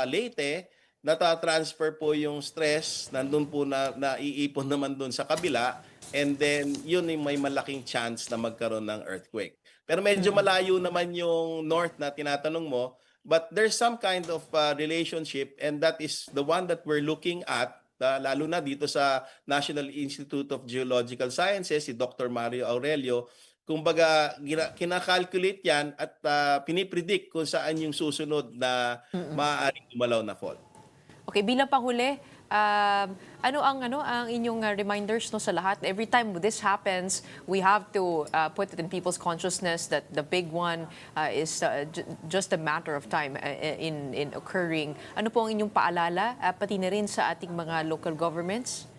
Leyte, nata-transfer po yung stress, nandun po naiipon naman dun sa kabila, and then yun yung may malaking chance na magkaroon ng earthquake. Pero medyo malayo naman yung north na tinatanong mo, but there's some kind of relationship, and that is the one that we're looking at, lalo na dito sa National Institute of Geological Sciences, si Dr. Mario Aurelio. Kumbaga, kinakalculate yan at pinipredict kung saan yung susunod na maaaring gumalaw na fault. Okay, bilang panghuli, ano ang inyong reminders sa lahat? Every time this happens, we have to put it in people's consciousness that the big one is just a matter of time in occurring. Ano po ang inyong paalala, pati na rin sa ating mga local governments?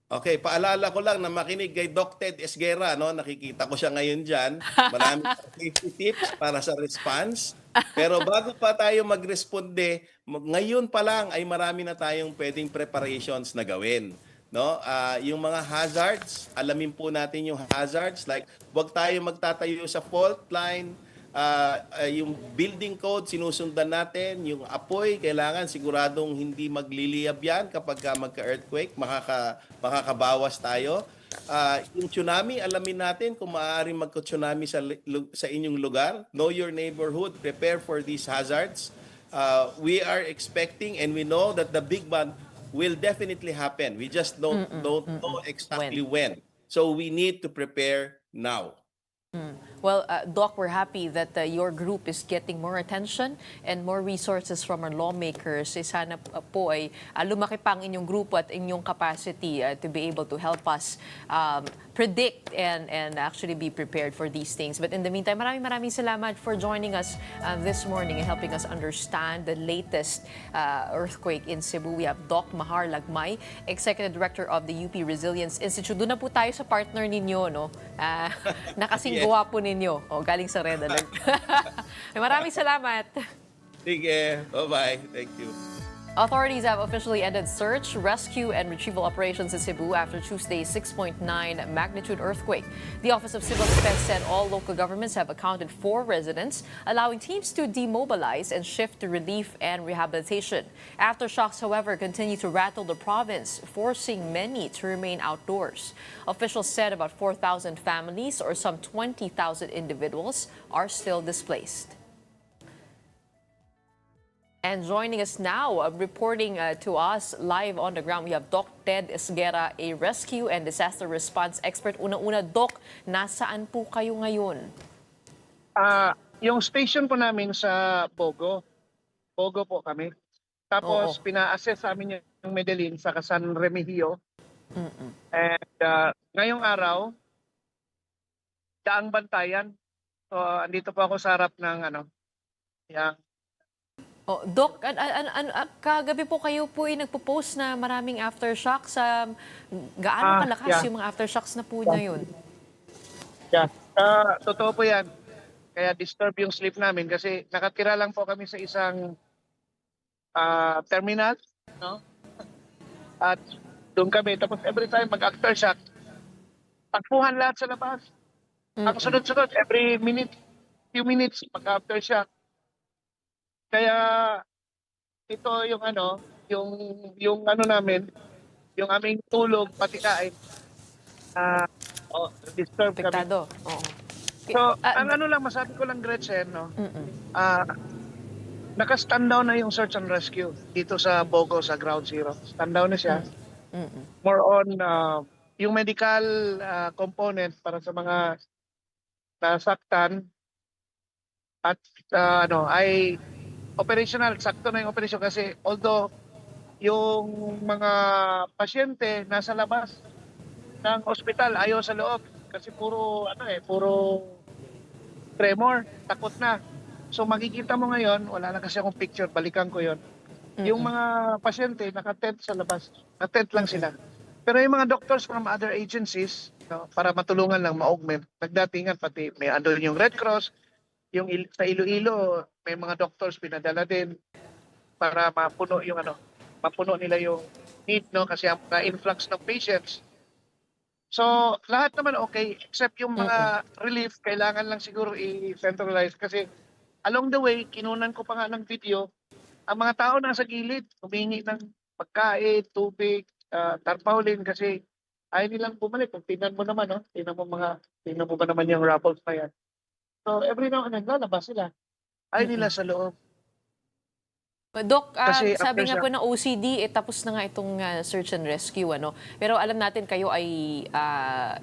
Okay, paalala ko lang na makinig kay Doc Ted Esguerra, no? Nakikita ko siya ngayon diyan. Marami safety tips para sa response. Pero bago pa tayo magresponde, ngayon pa lang ay marami na tayong pwedeng preparations na gawin, no? Yung mga hazards, alamin po natin yung hazards, like huwag tayo magtatayo sa fault line. Yung building code sinusundan natin, yung apoy kailangan siguradong hindi magliliyab yan kapag magka-earthquake, makakabawas tayo. Yung tsunami, alamin natin kung maaaring magka-tsunami sa inyong lugar. Know your neighborhood, prepare for these hazards. We are expecting and we know that the big one will definitely happen. We just don't know exactly when. So we need to prepare now. Well, Doc, we're happy that your group is getting more attention and more resources from our lawmakers. Sana po ay lumaki pa ang inyong grupo at inyong capacity to be able to help us predict and actually be prepared for these things. But in the meantime, maraming salamat for joining us this morning and helping us understand the latest earthquake in Cebu. We have Doc Mahar Lagmay, Executive Director of the UP Resilience Institute. Doon na po tayo sa partner ninyo, no? Nakasing gawa po ninyo. Galing sa Red Alert. Maraming salamat. Sige, bye-bye. Thank you. Authorities have officially ended search, rescue, and retrieval operations in Cebu after Tuesday's 6.9 magnitude earthquake. The Office of Civil Defense said all local governments have accounted for residents, allowing teams to demobilize and shift to relief and rehabilitation. Aftershocks, however, continue to rattle the province, forcing many to remain outdoors. Officials said about 4,000 families, or some 20,000 individuals, are still displaced. And joining us now, reporting to us live on the ground, we have Doc Ted Esguera, a rescue and disaster response expert. Una-una, Doc, nasaan po kayo ngayon? Yung station po namin sa Bogo po kami. Tapos Oo. pina-assess sa amin yung Medellin sa San Remigio. And ngayong araw, Daang Bantayan. So andito po ako sa harap ng yung Doc, kagabi po kayo po ay nagpo-post na maraming aftershocks. Gaano kalakas yung mga aftershocks na po ngayon? totoo po yan. Kaya disturb yung sleep namin kasi nakatira lang po kami sa isang terminal, no? At doon kami. Tapos every time mag-aftershock, takbuhan lahat sa labas. Ang sunod-sunod, every minute, few minutes, mag-aftershock. Kaya ito yung namin, yung aming tulog, pati kain, disturb kami. Apektado. Oo. So, ang lang, masabi ko lang, Gretchen, no? Naka-stand down na yung search and rescue dito sa Bogo, sa Ground Zero. Stand down na siya. More on yung medical component para sa mga nasaktan at ay operational. Sakto na yung operation kasi although yung mga pasyente nasa labas ng ospital, ayaw sa loob kasi puro tremor, takot na. So makikita mo ngayon, wala na kasi akong picture, balikan ko yon. Yung mga pasyente naka-tent sa labas, naka-tent lang sila. Pero yung mga doctors from other agencies, para matulungan lang, ma-augment, nagdatingan pati may andun yung Red Cross, yung sa Iloilo, may mga doctors pinadala din para mapuno yung mapuno nila yung need, no, kasi ang influx ng patients. So, lahat naman okay except yung mga relief kailangan lang siguro i-centralize kasi along the way kinunan ko pa nga ng video ang mga tao nasa gilid humingi ng pagkain, tubig, tarpaulin kasi ayaw nilang bumalik. Kung tingnan mo naman, no? Tingnan mo ba naman yung raffles na yan. So, every now and then, lalabas sila. Ayaw nila sa loob. Doc, Kasi sabi nga aftershock- po ng OCD, tapos na nga itong search and rescue, Pero alam natin kayo ay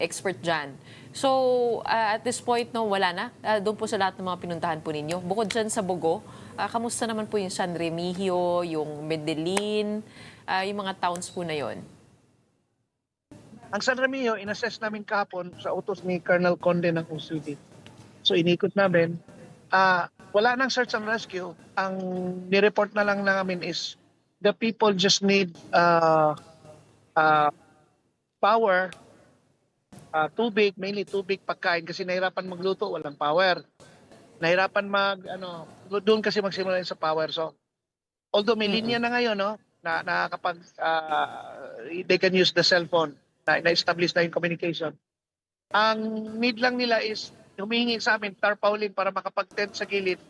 expert dyan. So, at this point, wala na. Doon po sa lahat ng mga pinuntahan po ninyo. Bukod dyan sa Bogo, kamusta naman po yung San Remigio, yung Medellin, yung mga towns po na yon? Ang San Remigio, inassess namin kahapon sa utos ni Colonel Conde ng OCD. So, inikot namin. Wala nang search and rescue. Ang nireport na lang namin is the people just need power, tubig, mainly tubig, pagkain kasi nahirapan magluto, walang power. Nahirapan doon kasi magsimula sa power. So, although may linya na ngayon, no, na kapag they can use the cellphone, na-establish na yung communication. Ang need lang nila is humingi sa amin tarpaulin para makapag-tent sa gilid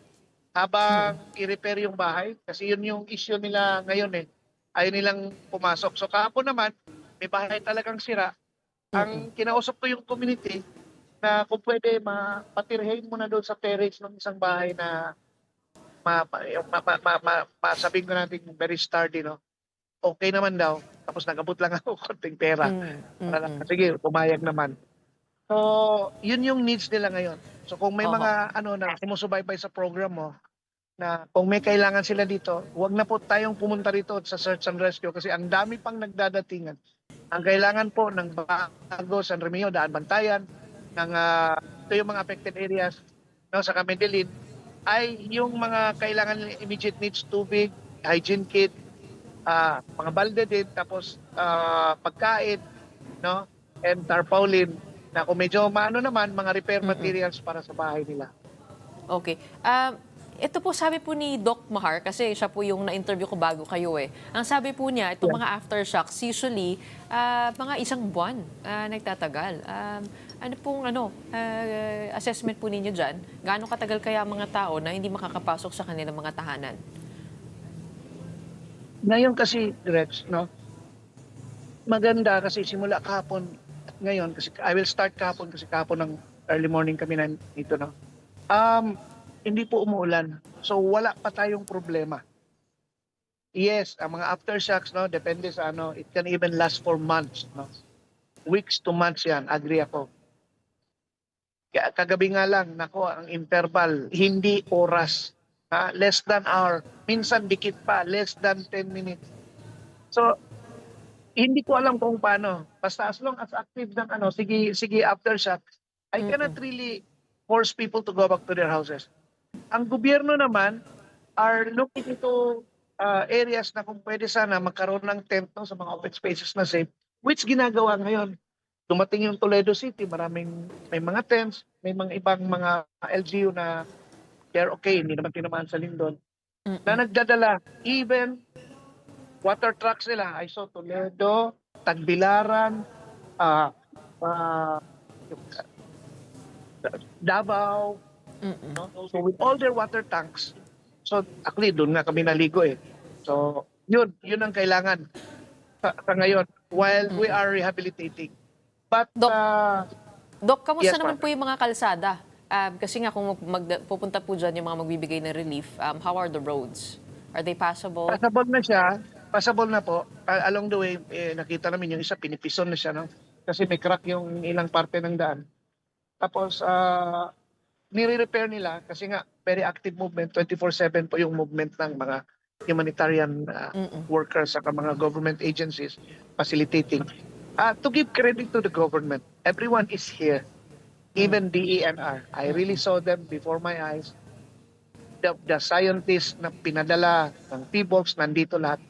habang i-repair yung bahay. Kasi yun yung issue nila ngayon Ayaw nilang pumasok. So kahapon naman, may bahay talagang sira. Ang kinausap ko yung community na kung pwede patirhin mo na doon sa terrace ng isang bahay na masabing ko natin very sturdy, no? Okay naman daw. Tapos nagabot lang ako konting pera. Para lang, sige, pumayag naman. So, yun yung needs nila ngayon. So kung may Oho. mga na sumusubaybay sa program mo, na kung may kailangan sila dito, huwag na po tayong pumunta rito sa search and rescue kasi ang dami pang nagdadatingan. Ang kailangan po ng Bago, San Remigio, Daan Bantayan, ng ito yung mga affected areas, no, sa Camedilin, ay yung mga kailangan nila immediate needs, tubig, hygiene kit, mga balde din, tapos pagkain, no, and tarpaulin, na kung medyo maano naman, mga repair materials para sa bahay nila. Okay. Ito po sabi po ni Doc Mahar, kasi siya po yung na-interview ko bago kayo eh. Ang sabi po niya, itong mga aftershocks, usually, mga isang buwan nagtatagal. Ano pong assessment po ninyo dyan? Gaano katagal kaya ang mga tao na hindi makakapasok sa kanilang mga tahanan? Ngayon kasi, Rex, no, maganda kasi simula kahapon at ngayon, kasi I will start kahapon kasi kahapon ng early morning kami nandito, no. Hindi po umuulan. So wala pa tayong problema. Yes, ang mga aftershocks, no, depende sa it can even last for months, no. Weeks to months yan, agree ako. Kaya kagabi nga lang, nako, ang interval, hindi oras. Less than hour. Minsan dikit pa, less than 10 minutes. So, hindi ko alam kung paano. Basta as long as active ng sige aftershock, I cannot really force people to go back to their houses. Ang gobyerno naman are looking into areas na kung pwede sana magkaroon ng tent, no, sa mga open spaces na safe, which ginagawa ngayon. Dumating yung Toledo City, may mga tents, may mga ibang mga LGU na they're okay, hindi naman tinamaan sa lindol, na nagdadala, even water trucks nila. I saw Toledo, Tagbilaran, Davao, no? So with all their water tanks, so actually doon nga kami naligo eh. So yun ang kailangan sa ngayon while we are rehabilitating. But Doc, kamusta Yes, naman ma'am. po yung mga kalsada? Kasi nga kung pupunta po dyan yung mga magbibigay ng relief, how are the roads? Are they passable? passable na siya, passable na po. Along the way, nakita namin yung isa, pinipison na siya, no? Kasi may crack yung ilang parte ng daan. Tapos, nire-repair nila kasi nga, very active movement, 24/7 po yung movement ng mga humanitarian workers at mga government agencies facilitating. To give credit to the government, everyone is here, even DENR. I really saw them before my eyes. The scientists na pinadala ng P-Box, nandito lahat,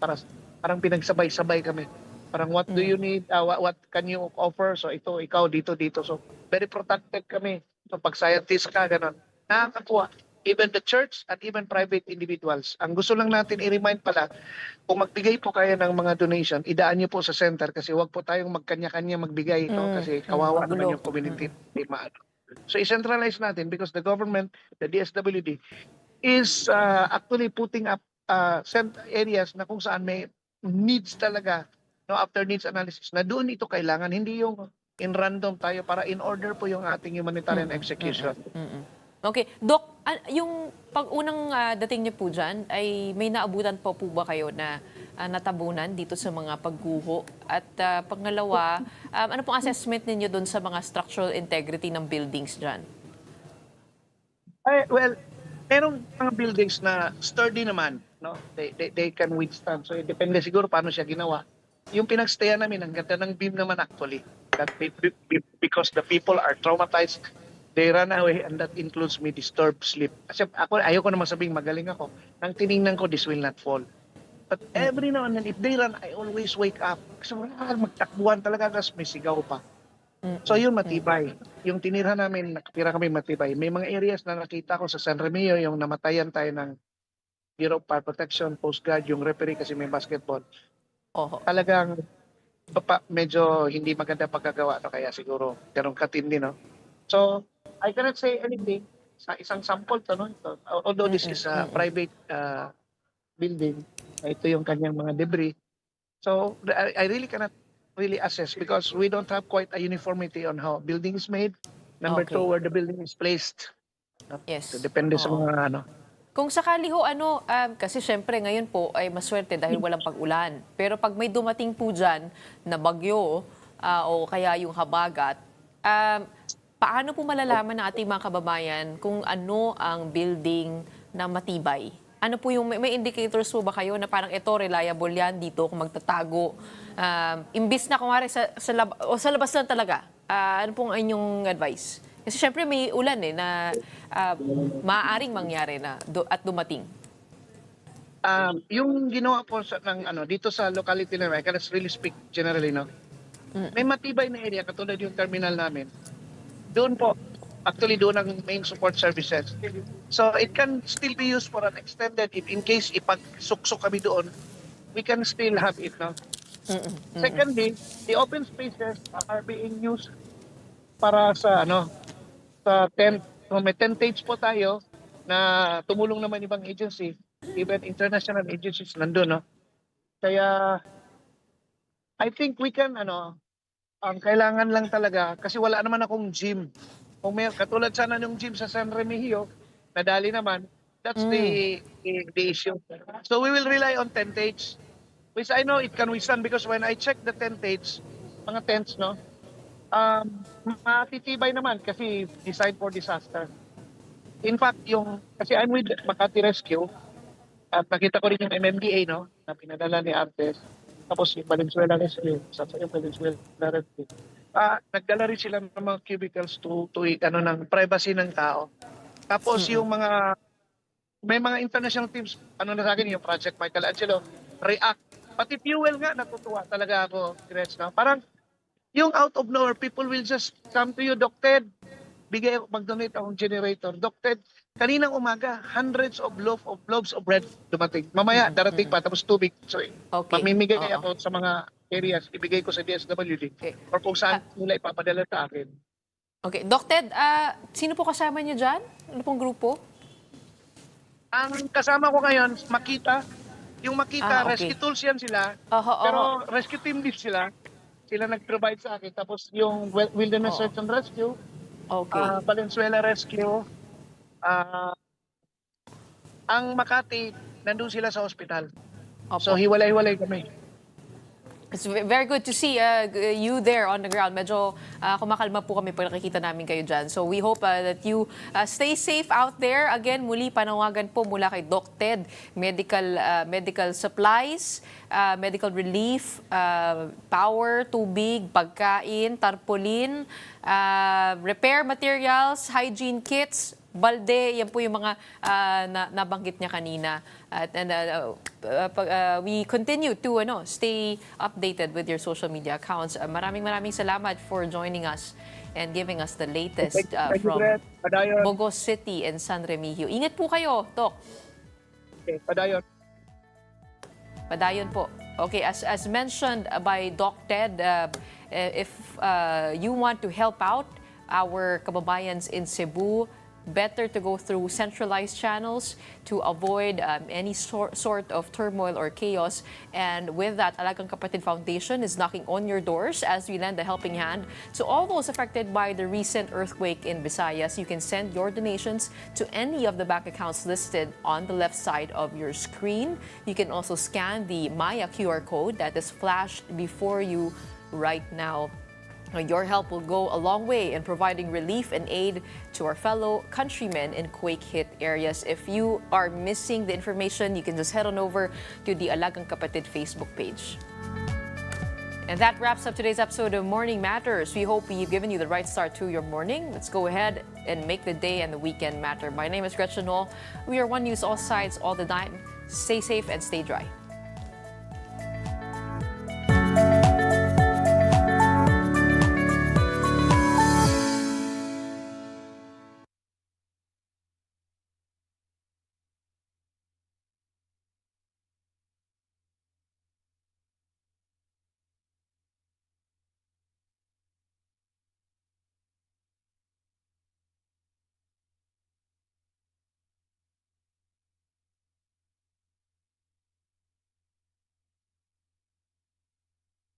parang pinagsabay-sabay kami. Parang what do you need, what can you offer? So ito, ikaw, dito. So very protected kami. So pag scientist ka, gano'n. Nakakakuha. Even the church at even private individuals. Ang gusto lang natin i-remind pala, kung magbigay po kayo ng mga donation, idaan niyo po sa center kasi wag po tayong magkanya-kanya magbigay ito kasi kawawa magulo. naman yung community. So i-centralize natin because the government, the DSWD, is actually putting up areas na kung saan may needs talaga, no, after needs analysis, na doon ito kailangan, hindi yung in random tayo para in order po yung ating humanitarian execution. Okay. Doc, yung pag-unang dating niyo po dyan, ay may naabutan po ba kayo na natabunan dito sa mga pagguho? At pangalawa, ano pong assessment ninyo doon sa mga structural integrity ng buildings dyan? Well, merong mga buildings na sturdy naman, no? They can withstand. So depende siguro paano siya ginawa. Yung pinagstayan namin, ang ganda ng beam naman actually. That because the people are traumatized, they run away, and that includes me disturbed sleep. Kasi ako, ayoko naman sabing magaling ako. Nang tiningnan ko, this will not fall. But every now and then, if they run, I always wake up. Kasi magtakbuhan talaga, tapos may sigaw pa. So yun, matibay. Yung tinira namin, nakatira kami matibay. May mga areas na nakita ko sa San Remigio, yung namatayan tayo ng Bureau of Fire Protection, Coast Guard, yung referee kasi may basketball. Oho. Talagang medyo hindi maganda pagkagawa, no? Kaya siguro ganun katindi, no? So, I cannot say anything sa isang sample to, no? Ito, although this is a private building, ito yung kanyang mga debris. So, I really cannot really assess because we don't have quite a uniformity on how building is made. Number Okay. two, where the building is placed. Yes. So, depende sa Oo. mga Kung sakali ho, kasi syempre ngayon po ay maswerte dahil walang pag-ulan. Pero pag may dumating po dyan na bagyo o kaya yung habagat, paano po malalaman ng ating mga kababayan kung ano ang building na matibay? Ano po yung, may indicators po ba kayo na parang ito, reliable yan dito kung magtatago? Imbis na kumari sa labas lang talaga, ano pong inyong advice? Kasi syempre may ulan na maaaring mangyari na at dumating. Yung ginawa po dito sa locality na I can really speak generally, no? May matibay na area katulad yung terminal namin. Doon po, actually doon ang main support services. So it can still be used for an extended, if in case ipagsuksok kami doon, we can still have it, no? Secondly, the open spaces are being used para sa sa tent. So may tentage po tayo na tumulong naman ibang agency, even international agencies nandun, no? Kaya I think we can ang kailangan lang talaga kasi wala naman akong gym. Kung may katulad sana ng gym sa San Remigio, nadali naman, that's the issue. So we will rely on tentage, which I know it can withstand because when I check the tentage, mga tents, no, matitibay naman kasi designed for disaster. In fact, kasi I'm with Makati Rescue, at nakita ko rin yung MMDA, no, na pinadala ni Artes, tapos yung Valenzuela Rescue, yung Valenzuela Rescue. Nagdala rin sila ng mga cubicles to ng privacy ng tao. Tapos yung may mga international teams, na sa akin, yung Project Michelangelo, React. Pati fuel nga, natutuwa talaga ako, Gretz, no? Parang, yung out of nowhere, people will just come to you, Doc Ted, mag-donate akong generator. Doc Ted, kaninang umaga, hundreds of loaves of bread dumating. Mamaya, darating pa, tapos tubig. So, mamimigay ako sa mga areas, ibigay ko sa DSWD. Okay. Or kung saan nila ipapadala sa akin. Okay. Doc Ted, sino po kasama niyo dyan? Ano pong grupo? Ang kasama ko ngayon, Makita. Yung Makita, Okay. rescue tools yan sila. Pero rescue team lead sila. Sila nag-provide sa akin. Tapos yung Wilderness Search and Rescue, Valenzuela Rescue, ang Makati, nandun sila sa hospital. So hiwalay-hiwalay kami. It's very good to see you there on the ground. Medyo kumakalma po kami pag nakikita namin kayo dyan. So we hope that you stay safe out there. Again, muli panawagan po mula kay Doc Ted, medical supplies, medical relief, power, tubig, pagkain, tarpaulin, repair materials, hygiene kits, balde, yan po yung mga nabanggit niya kanina. We continue to stay updated with your social media accounts. Maraming salamat for joining us and giving us the latest from Bogos City and San Remigio. Ingat po kayo, Doc. Okay, padayon. Padayon po. Okay, as mentioned by Doc Ted, if you want to help out our kababayans in Cebu, better to go through centralized channels to avoid any sort of turmoil or chaos. And with that, Alagang Kapatid Foundation is knocking on your doors as we lend a helping hand to all those affected by the recent earthquake in Visayas. You can send your donations to any of the bank accounts listed on the left side of your screen. You can also scan the Maya QR code that is flashed before you right now. Your help will go a long way in providing relief and aid to our fellow countrymen in quake-hit areas. If you are missing the information, you can just head on over to the Alagang Kapatid Facebook page. And that wraps up today's episode of Morning Matters. We hope we've given you the right start to your morning. Let's go ahead and make the day and the weekend matter. My name is Gretchen Noll. We are One News, all sides, all the time. Stay safe and stay dry.